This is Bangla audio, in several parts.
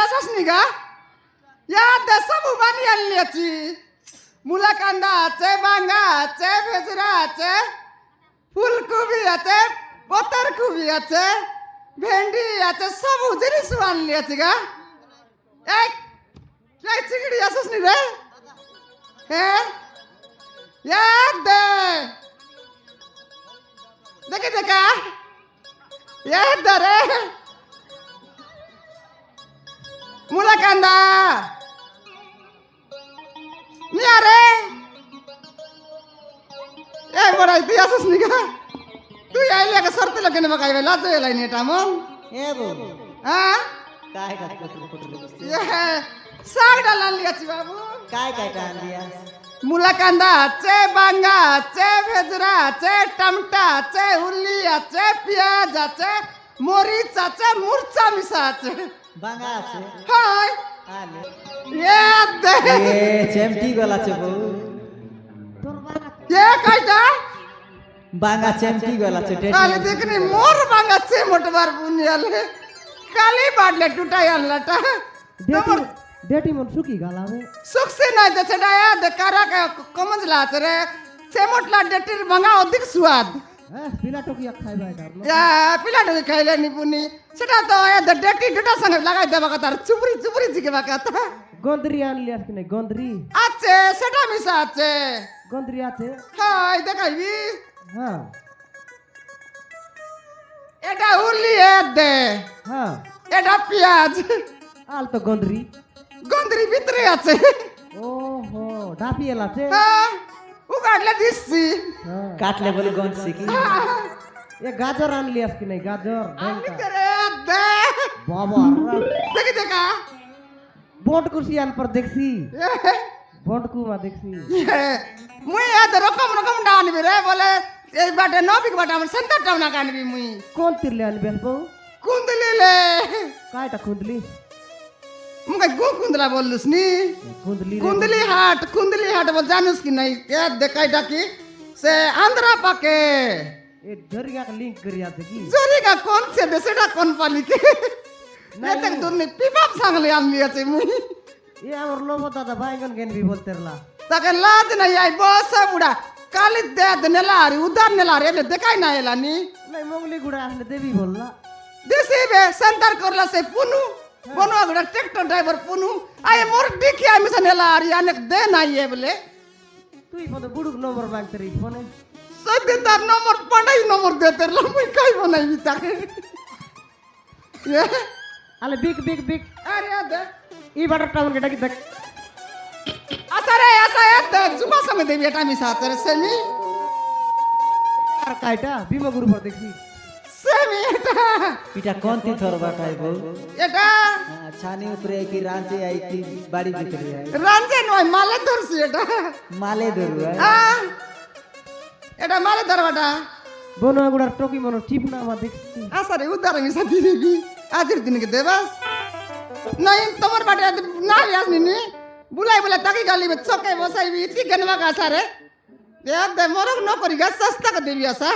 असंच निघा या दसम उभानी आणल्याची मुलाकांदाचे बांगाचे भेजराचे फुलकोबीचे पतरकोबीचे भेंडीचे सब जिनिस आणल्याची का एक काय चिंगडी असंच नाही रे हे याद दे देखे देखा याद दे रे मुलाकांदा मी अरे ए बडा इतिहासच नाही का तू यायला का सरते लगेने बघ काय लाज यायला नेटा मग ए बो हा काय काय ये साग डालांलियाची बाबू काय काय टाळलिया मुलाकांदाचे बांगाचे भेजराचे टमटाचे उल्लियाचे पियाजाचे मोरीचाचे मुरचा मिसाचे बांगाचे हाय आले ये दे ए चेमटी गलाचे बो ये कायटा बांगा चेमटी गलाचे काली देखनी मोर बांगाचे मोटबार बुनियाले काली बाडले टुटाई आणलाटा डेटी मन सुकी गालावे सुखसे ना जसे डाया दे कारा का कमजला रे सेमोटला डेटीर भंगा अधिक स्वाद पिला टोकी खाई बाय करलो या पिला डे खाइले नि पुनी सेटा तो या द डेटी डुटा संग लगाय दे बका तार चुपरी चुपरी जिके बका ता गोंदरी आणली असती नाही गोंदरी आचे सेटा मिसा आचे गोंदरी आचे हाय देखाई हां एटा उल्ली है दे हां एटा प्याज आल तो गोंदरी गोंदरी भितरे आचे ओहो डापी एलाचे हा उगाडले दिससी काटले बोली गोंद सिकी ये गाजर आणली असती नाही गाजर आम्ही बैंका करे दे बाबा देखी देखा बोट कुर्सी आन पर देखसी बोट को मा देखसी मुई याद रकम रकम डान भी रे बोले ए बाटे नोबिक बाटा मन संतर टावना कान भी मुई कोण तिरले आन बेस बो कुंदली ले काय टा खुंदली मुके गो कुंदला बोललुस नी खुंदली कुंदली हाट बोल जानूस की नहीं याद देखाई डाकी से आंध्रा पाके ए दरिया का लिंक करी आते की जोरी का कौन से देसेडा कौन पाली के नहीं तक दुनी पिपाप सांगले आणली आचे मुई ये आवर लोबो दादा बायगन गेन भी बोलतेरला ताके लाज नहीं आई बस बुडा काली दे नेलारी उदार नेलारी ले देखाई ना एला नी नाही मोगली गुडा असले देवी बोलला देसी बे संतर करला से पुनु बनो अगड़ा ट्रैक्टर ड्राइवर पुनु आये मोर देखी आमी सनेला आरी अनेक दे ना ये बोले तू ही पद बुडुक नंबर मांगते रही फोने सद्यदार नंबर पढ़ाई नंबर देते ला मुई काई बनाई बिता के ये आले बिग बिग बिग अरे दे ई बटर टाउन गेटा की देख असा है दे जुमा समय दे बेटा मी साथ रे सेमी আর কাইটা বিমা গুরু পর দেখছি सेमी एटा पिटा कौन ती थोर बाटाई बो एटा छानी ऊपर की रांचे आई की बाड़ी बिकरी है रांजे नोय माले धरसी एटा माले दरु है आ एटा माले धरवाटा বনো গুড়ার টকি মনো টিপ না মা দেখছি आसारे उदार मी साथी देबी आजिर दिन के देबास नहीं तमर बाटे ना यास नी बुलाई बुलाई ताकी गाली में चके बसाई भी इतनी गनवा का आसारे याद दे मोरक न करी गा सस्ता का देबी आसा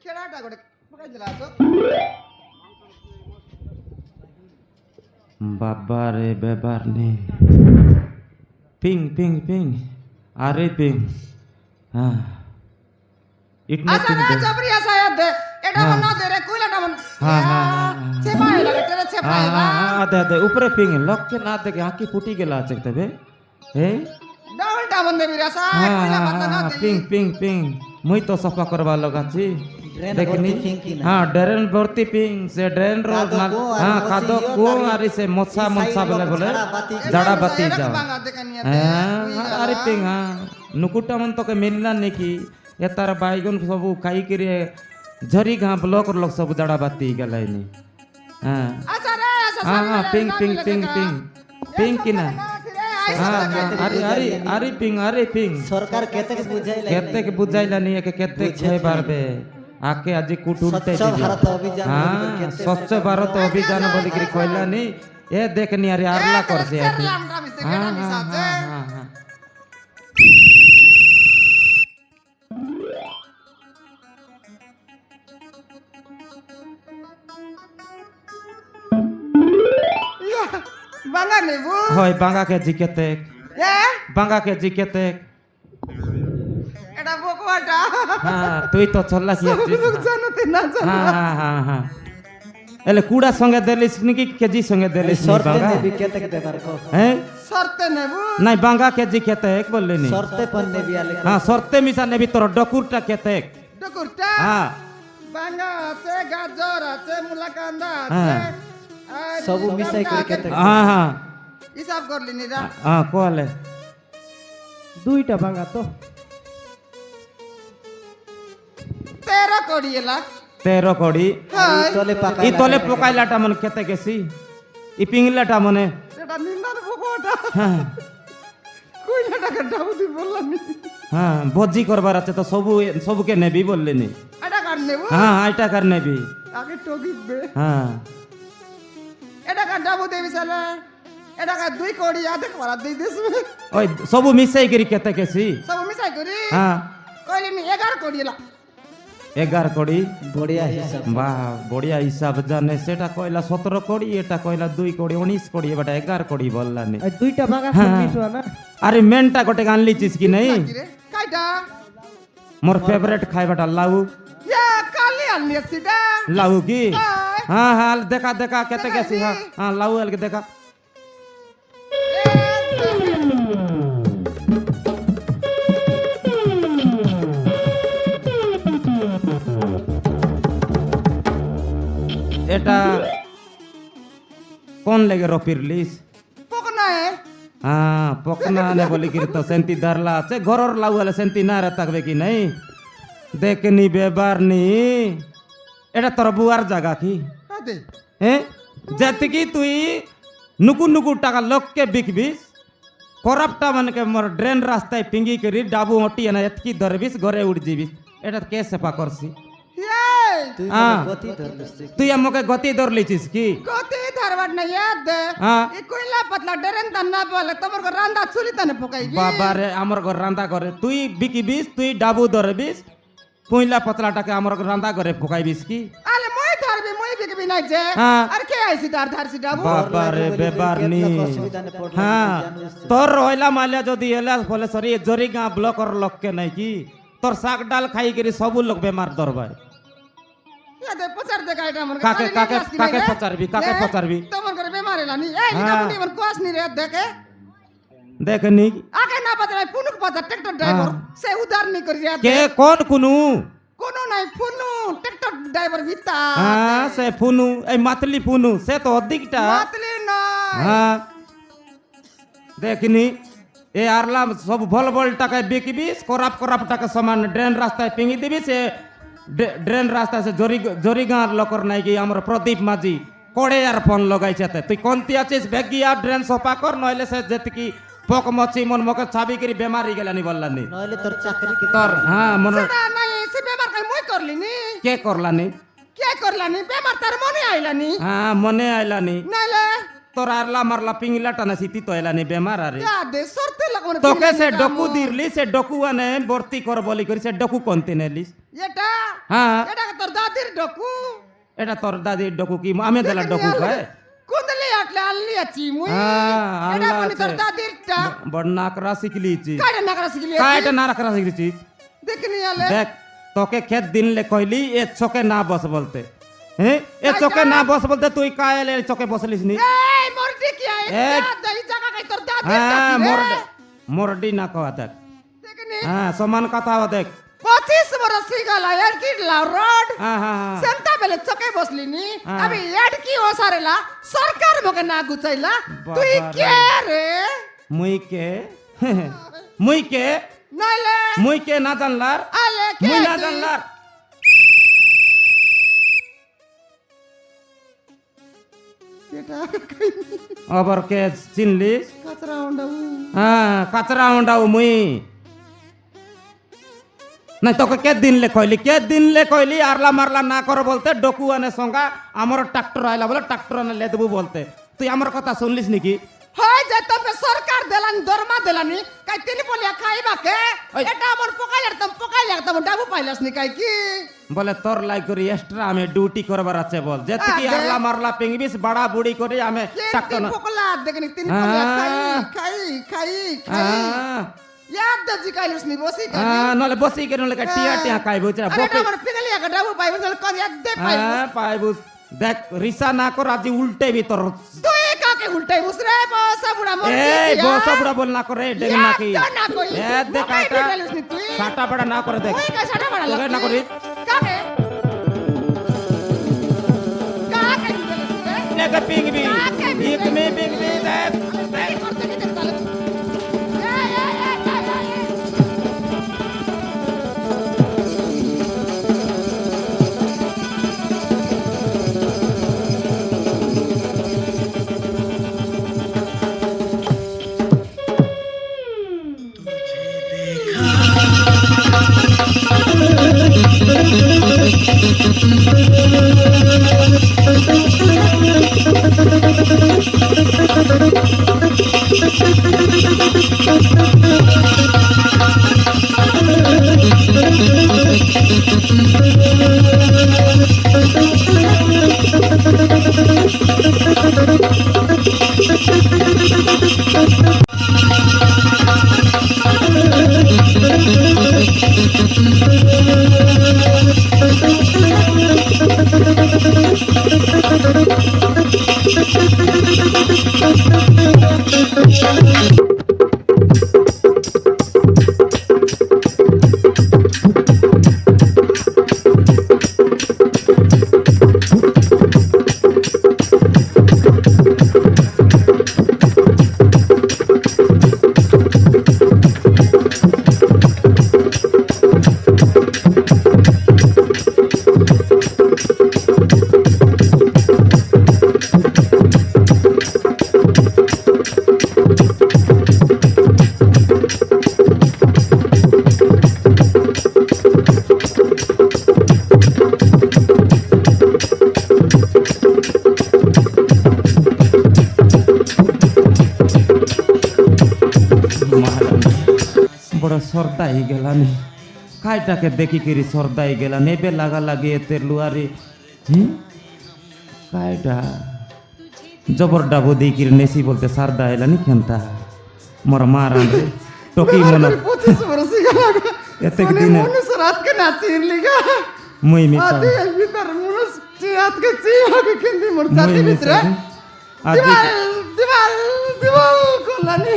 खेळाटा गोडे पकाय दिला तो बाबा रे बेबार ने पिंग पिंग पिंग अरे पिंग हाँ इतना आसा पिंग ना दे जबरी आसा याद दे एटा मन ना दे रे कोइला मन हाँ, हाँ, छेपाए लगे तेरे छेपाए बा दे ऊपर पिंग लक के ना दे के आकी फूटी गेला चकते बे हे डाबल डाबल दे बिरा सा हाँ कोइला हाँ मत ना हाँ दे पिंग पिंग पिंग मुई तो सफा करवा लगा छी ड्रेन देखनी भर्ती पिंग की ना। हाँ ड्रेन भर्ती पिंग से ड्रेन रो खादो को और हाँ मोची खादो यो को नारी- अरे से मोसा ई मोसा साइड बोले लोग बोले झाड़ा बाती जड़ा बत्ती एटा जाओ बांगा देखनिया हाँ अरे पिंग हाँ नुकुटा मन तो के मिलना नहीं की ये तार बाईगन सब खाई करी झरी घा ब्लॉक लोग सब जड़ा बाती गलाई नहीं हाँ आसा रे आसा हाँ हाँ ping ping ping ping ping की ना হ্যাঁ হ্যাঁ আরে আরে আরে পিং আরে পিং সরকার কেতে বুঝাইলা কেতে বুঝাইলানি একে কেতে কই পারবে আকে আজি কুট উল্টে স্বচ্ছ দিবে ভারত অভিযান হ্যাঁ কেতে স্বচ্ছ ভারত অভিযান বলি করে কইলানি এ দেখনি আরে আরলা করছে একে হ্যাঁ হ্যাঁ হ্যাঁ হ্যাঁ হ্যাঁ বাঙা নেবু হয় বাঙ্গা কেজি কেতে এ বাঙ্গা কেজি কেতে এটা বকওয়াটা হ্যাঁ তুই তো চল্লা কি আছিস লোক জানতে না জানো হ্যাঁ হ্যাঁ হ্যাঁ হ্যাঁ এলে কুড়া সঙ্গে দেলিস নাকি কেজি সঙ্গে দেলিস নি শর্তে বাঙ্গা নেবি কেতে দেবার কো হ্যাঁ শর্তে নেবু নাই বাঙ্গা কেজি কেতে এক বললি নি শর্তে পন নেবি আলে হ্যাঁ শর্তে মিশা নেবি তোর ডকুরটা কেতে ডকুরটা হ্যাঁ বাঙা আছে গাজর আছে মুলাকান্দা হ্যাঁ। আছে আর সবু মিশাই করে কেতে হ্যাঁ হ্যাঁ হিসাব করলি নিরা হ্যাঁ কোয়ালে দুইটা ভাঙা তো 13 কোটি এলা 13 কোড়ি হ্যাঁ তলে পাকা ই তলে পকাইলাটা মনে খেতে গেছি ই পিংলাটা মনে এটা নিন্দার বকওয়াটা হ্যাঁ কইলা টাকা দাউদি বললাম নি হ্যাঁ ভোজি করবার আছে তো সবুকে নেবি বললি নি এটা কার নেবু হ্যাঁ আইটা কার নেবি আগে টগিবে হ্যাঁ এটা কার দাবু দেবি সালা এটা কার 2 কোটি আধে করা দেই দিস ওই সবু মিশাই করি খেতে গেছি সব মিশাই করি হ্যাঁ কইলি নি 11 কোটি এলা 11 কোড়ি বড়িয়া হিসাব বাহ বড়িয়া হিসাব জানে সেটা কইলা 17 কোড়ি এটা কইলা 2 কোড়ি 19 কোড়ি এবারে 11 কোড়ি বললানি আর দুইটা ভাঙা হ্যাঁ। শুনবিস না আরে মেনটা গোটে আনলিছিস কি নাই কি রে কাইটা মোর ফেভারিট খাইবাটা লাউ ইয়া কালি আনলি সিটা লাউ কি হাই হ্যাঁ হ্যাঁ দেখা দেখা কেতে গেছি হ্যাঁ হ্যাঁ লাউ এলকে দেখা এটা কোন লেগে রপিরলিস পকনা এ হ্যাঁ পকনা নে বলি কি তো সেন্তি ধরলা আছে ঘরর লাউ হলে সেন্তি না রে থাকবে কি নাই দেখনি বেবার নি এটা তোর বুয়ার জায়গা কি আদে হ্যাঁ যেতিকি তুই নুকু নুকু টাকা লোককে বিকবিস করাপটা মানে মোর ড্রেন রাস্তায় পিঙ্গি করি ডাবু হটি না এতকি ধরবিস ঘরে উড় যাবিস এটা কে সেপা করছি এই তুই হ্যাঁ। গতি ধরলিস তুই আমাকে গতি ধরলিছিস কি কোতে ধারবাট না ইয়াদ দে হ্যাঁ ই কইলা পাতলা ডরেন তা না বলে তোমার ঘর রান্দা চুরি তানে পকাইবি বাবারে আমার ঘর রান্দা করে তুই বিকিবিস তুই ডাবু ধরবিস কইলা পতলাটাকে আমার রান্দা করে ফোকাইবিস কি আলে মই ধরবি মই বিকবি না যে হ্যাঁ। আর কে আইছি তার ধারছি ডাবু বাবারে বেবার নি অসুবিধা নে পড়লে হ্যাঁ তোর রইলা মালিয়া যদি এলা ফলে সরি জরি গাঁ ব্লকর লোককে নাই কি তোর শাক ডাল খাই করি সবু লোক বেমার ধরবাই ইয়াদে পচার দে গাইটা মন কাকে কাকে কাকে পচারবি কাকে পচারবি তোমার ঘরে বেমার এলানি এই হ্যাঁ। এটা মুনি মন কোয়াস নি রে দেখে দেখনি আগে না পাতলাই পুনুক পাতা ট্রাক্টর ড্রাইভার সে উদার নি করি রে কে কোন কুনু কোনো নাই ফুনু ট্রাক্টর ড্রাইভার বিতা হ্যাঁ সে ফুনু এই মাতলি ফুনু সে তো অধিকটা মাতলি নয় হ্যাঁ দেখনি এ আরলা সব ভল ভল টাকায় বিকিবিস করাপ করাপ টাকা সমান ড্রেন রাস্তায় পিঙি দিবি সে ড্রেন রাস্তায় সে জরি গাঁর লোকর নাই কি আমার প্রদীপ মাঝি কড়ে আর ফোন লগাইছে তে। তুই কোনতি আছিস ভেগি আর ড্রেন সফা কর নইলে সে যেতিকি পক মছি মন মকে ছাবি করি বেমারি গেলানি বললানি নইলে তোর চাকরি কে তোর হ্যাঁ মন না নাই সে বেমার কাই মই করলিনি কে করলানি কে করলানি বেমার তার মনে আইলানি হ্যাঁ মনে আইলানি নাইলে তোর আরলা মারলা পিংলা টানা সিতি তো এলানি বেমার আরে ইয়াদে সরতে লাগনে তোকে সে ডকু দিরলি সে ডকু আনে ভর্তি কর বলি করি সে ডকু কোনতে নেলিস এটা হ্যাঁ এটা তোর দাদির ডকু এটা তোর দাদির ডকু কি আমি দিলা ডকু খায় কুন্দলি আটলে আনলি আছি মুই হ্যাঁ, এটা আনলা কোনি তোর আছে। দাদিরটা বড় নাকরা শিখলিছি কাড়ে নাকরা শিখলি কাইটা না রাখরা শিখলিছি দেখনি আলে দেখ তোকে খেত দিনলে কইলি এ চকে না বস বলতে হ্যাঁ এ চকে না বস বলতে তুই কায়লে চকে বসলিস নি এই মরডি কি আই এই। দাদি জায়গা কাই তোর দাদির হ্যাঁ ডাকি মোরডি না কওয়া দেখ দেখনি হ্যাঁ সমান কথা দেখ 25 বরস গলা এর কি লাউ রড হ্যাঁ হ্যাঁ হ্যাঁ। সেন্টা বেলে চকে বসলিনি হ্যাঁ। আমি এড কি ওসারেলা সরকার মকে না গুচাইলা তুই বাবা কে রে মুই কে নাইলে মুই কে না জানলার আলে কে মুই না তুই? জানলার এটা আবার কে চিনলিস কাঁচরা উন্ডাবু হ্যাঁ কাচরা হন্ডাও মুই না তোকে কে দিনলে কইলি আরলা মারলা না করো বলতে ডকু আনে সঙ্গা আমার ট্রাক্টর আইলা বলে ট্রাক্টর আনে লে দেবো বলতে তুই আমার কথা শুনলিস নাকি হয় যে তবে সরকার দেলানি দরমা দেলানি কাই তিনি বলিয়া খাইবা কে ওই। এটা আমার পকাই লাগতাম ডাবু পাইলাস নি কাই কি বলে তোর লাই করি এক্সট্রা আমি ডিউটি করবার আছে বল যেতে কি আগে। আরলা মারলা পিংবিস বাড়া বুড়ি করে আমি ট্রাক্টর তিন পকলা দেখনি তিনি বলিয়া হ্যাঁ। খাই ইয়াদ দজি কাইলস নি বসি কাই নলে বসি কে নলে টিয়া টিয়া খাইবো চা আরে এটা আমার পিগলিয়া কা ডাবু পাইব না কই এক দে পাইব পাইবো দেখ রিসা না কর আজি উল্টে ভিতর তুই কাকে উল্টাই বুসরে বসা বুড়া মর এই বসা বুড়া বল না করে দেখ নাকি না কই এ দেখ মোবাইল কাটা ঢুকাইলিস নি তুই সাটা বড়া না করে দেখ ওই কা সাটা বড়া তোকে না করি কাকে কাকে ঢুকাইলিস রে লেগে পিংবি এক মে পিংবি দেখ এই করতে কি দেখতালে বড় সর্দা হয়ে গেলানি কাইটাকে দেখি কিরি সর্দা হয়ে গেলানি এবে লাগা লাগি এতে লুয়ারি কাইটা জবর ডাবো দিয়ে কিরি নেছি বলতে সারদা এলানি খেনতা মোর মা রান্ধে টকি মনে 25 বরস গেলা এতেক দিনে মনুষ্য রাত কে নাচির লিগা মুই মিছা আদি ভিতর মনুষ্য রাত কে চিয়াকে কেন্দি মোর মুই জাতি ভিতরে মিছা দিবাল কলানি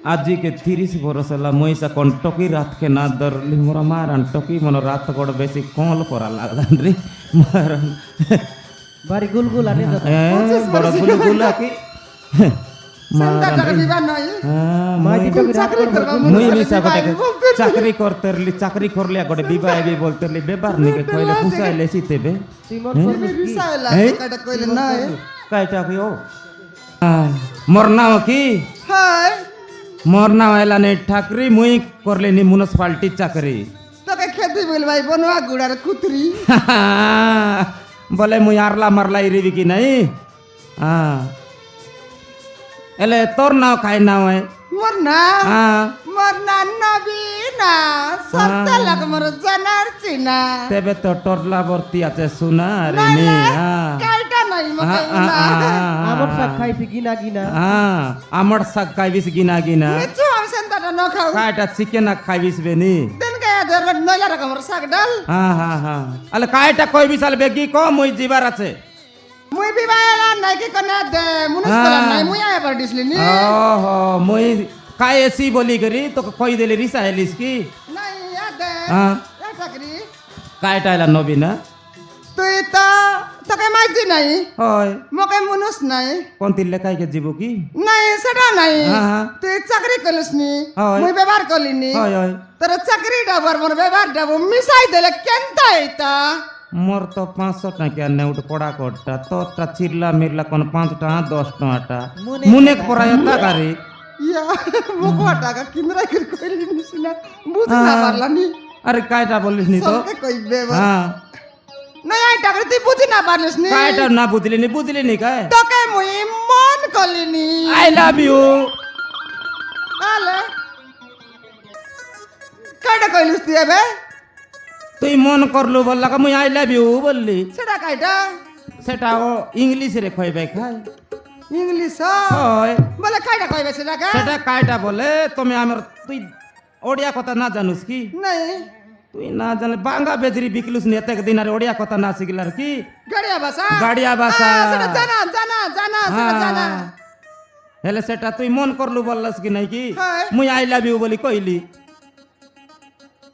আজি के 30 बरस होला मुईसा कोन टकी रात के ना दरली मोरा मारन टकी मन रात गोड़ बेसी कोल करा लागलान रे मारन বাড়ি গুলগুল আনে যত बड़ गुलगुला की সন্ধ্যা টাকা দিবা নাই মাইটি টকি রাত চাকরি করবা মুই মিছা গটে চাকরি করতেরলি চাকরি করলিয়া গটে বিবাহ বি বলতেরলি বেবার নিকে কইলে পুসাইলে সিতেবে তুই মন তুমি বিসাইলা কাটা কইলে নাই কাইটা কি ও মোর নাম কি হাই মোর নাম এলানি ঠাকরি মুই করলিনি মিউনিসিপালিটি চাকরি তোকে খেতে বল ভাই বনवा গুড়ার কুতরি বলে মুই আরলা মারলা ইরিবি কি নাই হ্যাঁ এলে তোর নাও খাই নাও মোর না হ্যাঁ মোর না নবীনা সত্য লাগ মোর জানার চিনা তেবে তো টরলা ভর্তি আছে সোনা রে না নি না হ্যাঁ কাইটা নাই মকে আমার শাক খাইছি গিনা গিনা হ্যাঁ আমার শাক খাইবিস গিনা গিনা নিচু আমি সেন্টারটা ন খাও কাইটা চিকেন খাইবিস বেনি দেন গায়া ধরবে নইলা রকম শাক ডাল হ্যাঁ হ্যাঁ হ্যাঁ আলে কাইটা কইবিস আলে বেগি ক মুই জিবার আছে মুই বিবাহেলা নাই কি কনে দে মুনিসপালা নাই মুই আয়া পার দিছলি নি ওহো মুই কাই এসি বলি করি তোকে কই দেলি রিসা হেলিস কি নাই ইয়া দে হ্যাঁ এ চাকরি কাইটা এলা নবী না তুই তো তোকে মাইজি নাই হয় মকে মুনুস নাই কোন তিল্লে কাইকে যাব কি নাই সেটা নাই হ্যাঁ। তুই চাকরি করিস নি হয়। মুই ব্যবহার করলি নি হয় হয় তোর চাকরি ডাবর মোর ব্যবহার ডাব মিশাই দিলে কেনতা এটা মোর তো 500 টাকা নেউট পড়া কোটটা তোরটা চিল্লা মিরলা কোন 5 টাকা 10 টাকাটা মুনেক পড়ায় টাকারে ইয়া মুখা টাকা কিনরা করে কইলি নিছিনা বুঝি না পারলানি আরে কাইটা বলিস নি তো সবকে কইবে হ্যাঁ না এই টাকা তুই বুঝি না পারলিস নি কাইটা না বুঝলি নি কাই তোকে মুই মন কলিনি আই লাভ ইউ আলে কাইটা কইলিস তুই এবে তুই মন করলু বললা মুই আই লাভ ইউ বললি সেটা কাইটা সেটা ও ইংলিশ রে কইবে খাই ইংলিশ হয় বলে কাইটা কইবে সেটা কা সেটা কাইটা বলে তুমি আমার তুই ওড়িয়া কথা না জানুস কি নাই তুই না জানলে বাঙ্গা বেজরি বিকলুস নি এত দিন আর ওড়িয়া কথা না শিখলার কি গাড়িয়া ভাষা গাড়িয়া ভাষা। সেটা জানা জানা জানা সেটা জানা হেলে সেটা তুই মন করলু বললাস কি নাই কি হয়। মুই আই লাভ ইউ বলি কইলি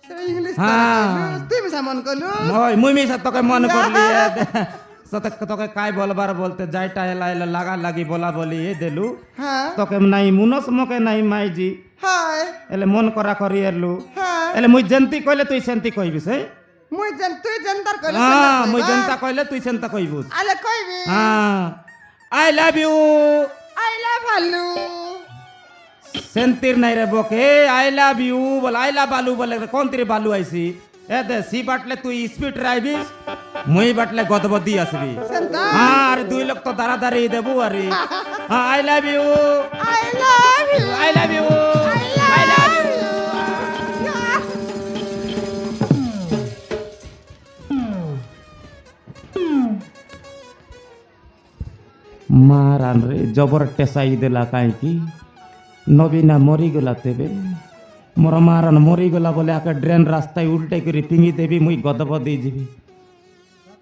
সেটা ইংলিশ হ্যাঁ। তুই মিশা মন কলু ওই মুই মিছা তোকে মন করলি তোকে কাই বলবার বলতে যাইটা এলা এলা লাগা লাগি বলা বলি এ দেলু হ্যাঁ তোকে নাই মুনস মকে নাই মাইজি হয় এলে মন করা করি এলু হ্যাঁ এলে মুই জেন্তি কইলে তুই সেন্তি কইবিস হ্যাঁ মুই জান তুই জানতার কইলে মুই জেন্তা কইলে তুই সেন্তা কইবুস আলে কইবি হ্যাঁ I love you I love আলু সেন্তির নাই রে বকে আই লাভ ইউ বল আই লাভ বালু বলে কোন তিরে বালু আইছি এ দে সি বাটলে তুই স্পিড রাইবিস মুই বাটলে গদবদি আসবি সেন্তা হ্যাঁ আরে দুই লোক তো দাঁড়াদাঁড়ি দেবো আরে হ্যাঁ I love you I love you I love you I love you মারান রে জবর টেসাই দেলা কাইকি নবীনা মরিগলা তেবে মোর মারান মরিগলা বলে আকে ড্রেন রাস্তায় উল্টে করে পিঙি দেবি মুই গদব দিয়ে যাবি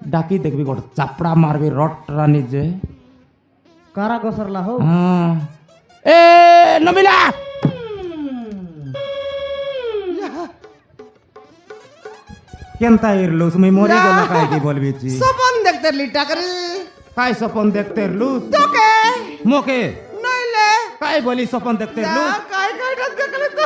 ডাকি দেখবি গোটে চাপড়া মারবি রট রানি যে কারা গসরলা হো হ্যাঁ এ নবীনা কেনতা ইরলুস মুই মরিগলা কাইকি বলবি চি সপন দেখতে লিটা করে কাই স্বপন দেখতে ইরলুস তোকে মোকে নইলে কাই বলি স্বপন দেখতে ইরলুস কাই কাইটা দেখলে তো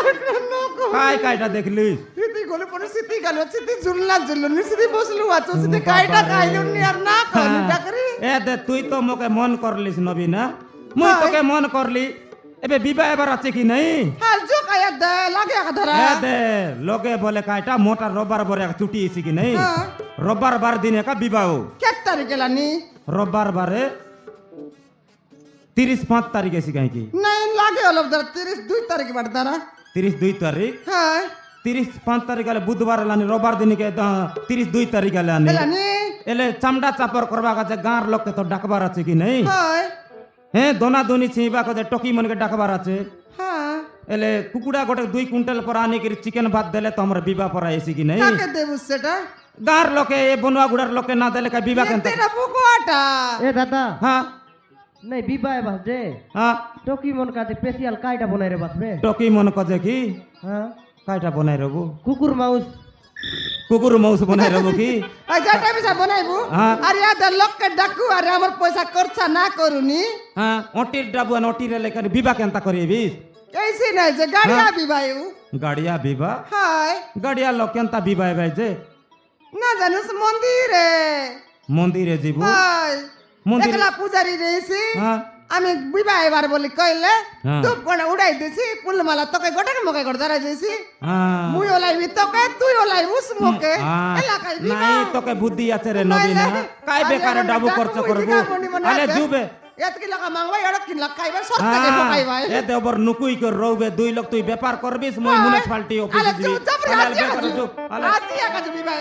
নকো কাই কাইটা দেখলিস সিটি গলে পরে সিটি গেল সিটি ঝুলনা ঝুলনি সিটি বসলু আছো সিটি কাইটা কাইলুনি আর না কইলি টাকরি এ দে তুই তো মোকে মন করলিস নবী না মুই তোকে মন করলি এবে বিবাহ এবার আছে কি নাই হাল জো কায়া দে লাগে আকা ধরা এ দে লোকে বলে কাইটা মোটা রোববার বরে এক ছুটি এসি কি নাই হ্যাঁ। রোববার বার দিনে কা বিবাহ কেত তারিখ গেলানি রোববার বারে 35 তারিখ এসি কাই কি নাই লাগে অলপ ধর 32 তারিখ বাদ দানা 32 তারিখ হ্যাঁ 35 তারিখ আলে বুধবার এলানি রোববার দিনে কে 32 তারিখ আলে আনি গেলানি এলে চামড়া চাপর করবা কাছে গাঁর লোককে তো ডাকবার আছে কি নাই হ্যাঁ হ্যাঁ দোনা দোনি ছিঁবা কাছে টকি মনকে ডাকবার আছে হ্যাঁ এলে কুকুড়া গোটে 2 কুইন্টাল পর আনি করে চিকেন ভাত দেলে তো আমরা বিবাহ পরা এসি কি নাই কাকে দেবু সেটা গাঁর লোকে এ বনুয়া গুড়ার লোকে না দিলে কা বিবাহ কেন তেরা বুকোটা এ দাদা হ্যাঁ নাই বিবাহ বাস যে হ্যাঁ টকি মন কাছে স্পেশাল কাইটা বনাই রে বাসবে টকি মন কজে কি হ্যাঁ কাইটা বনাই রবু কুকুর মাউস কুকুর মাউস বনাই রবু কি আই যাটা বিসা বনাইবু হ্যাঁ। আর ইয়া দে লোককে ডাকু আর আমার পয়সা খরচা না করুনি হ্যাঁ অটির ডাবু আর অটির লেখা বিবাহ কেনতা করিবি এইসি নাই যে গাড়িয়া বিবাহু গাড়িয়া বিবাহ হাই গাড়িয়া লোক কেনতা বিবাহ ভাই যে না জানিস মন্দিরে মন্দিরে যাবো হাই মন্দিরে একলা পূজারি রয়েছি হ্যাঁ আমি বিবাহ এবার বলি কইলে হ্যাঁ। তুই কোন উড়াই দিছি ফুলমালা তোকে গোটাকে মোকে গড় ধরাই দিছি হ্যাঁ মুই ওলাইবি তোকে তুই ওলাইবুস মোকে হ্যাঁ। এলাকায় নাই বিবাহ তোকে বুদ্ধি আছে রে নবীনা কাই বেকারে ডাবু খরচ করবো আলে জুবে এতকি লাগা মাংবাই এড়ক কিন লাগ খাইবা সরতে বোকাইবাই এ দেবর নুকুই কর রৌবে 2 লোক তুই ব্যাপার করবিস মই মিউনিসিপালিটি অফিসে আলে দিবি চুপ চাপ রে আলে আজি বেকারে চুপ আলে আজি একা বিবাহ